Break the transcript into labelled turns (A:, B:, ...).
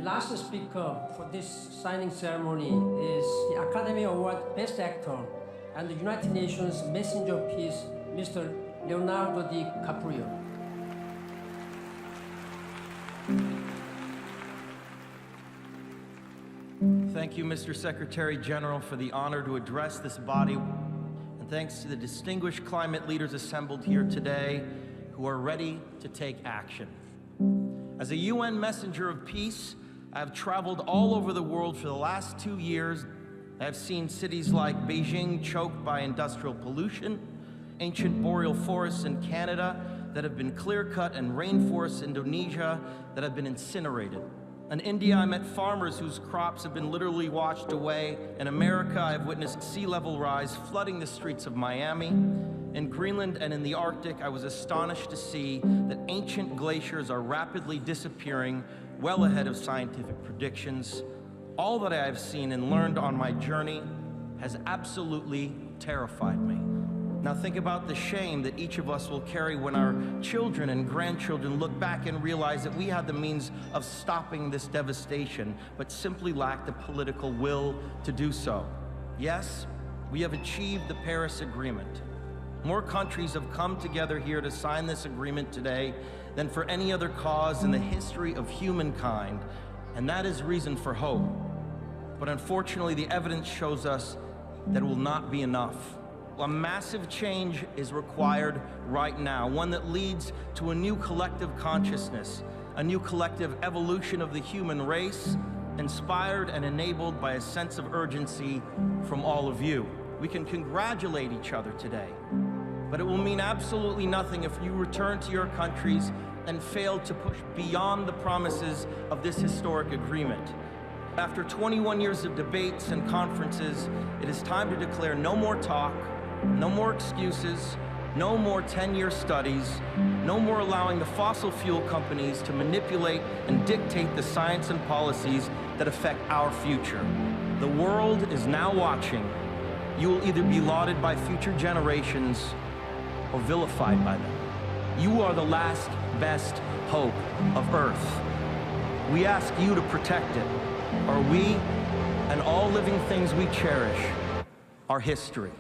A: last speaker for this signing ceremony is the Academy Award Best Actor and the United Nations Messenger of Peace, Mr. Leonardo DiCaprio.
B: Thank you, Mr. Secretary General, for the honor to address this body, and thanks to the distinguished climate leaders assembled here today who are ready to take action. As a UN messenger of peace, I have traveled all over the world for the last 2 years. I have seen cities like Beijing choked by industrial pollution, ancient boreal forests in Canada that have been clear-cut, and rainforests in Indonesia that have been incinerated. In India, I met farmers whose crops have been literally washed away. In America, I have witnessed sea level rise flooding the streets of Miami. In Greenland and in the Arctic, I was astonished to see that ancient glaciers are rapidly disappearing, well ahead of scientific predictions. All that I have seen and learned on my journey has absolutely terrified me. Now think about the shame that each of us will carry when our children and grandchildren look back and realize that we had the means of stopping this devastation, but simply lacked the political will to do so. Yes, we have achieved the Paris Agreement. More countries have come together here to sign this agreement today than for any other cause in the history of humankind, and that is reason for hope. But unfortunately, the evidence shows us that it will not be enough. A massive change is required right now, one that leads to a new collective consciousness, a new collective evolution of the human race, inspired and enabled by a sense of urgency from all of you. We can congratulate each other today, but it will mean absolutely nothing if you return to your countries and fail to push beyond the promises of this historic agreement. After 21 years of debates and conferences, it is time to declare no more talk, no more excuses, no more 10-year studies, no more allowing the fossil fuel companies to manipulate and dictate the science and policies that affect our future. The world is now watching. You will either be lauded by future generations or vilified by them. You are the last best hope of Earth. We ask you to protect it, or we and all living things we cherish are history.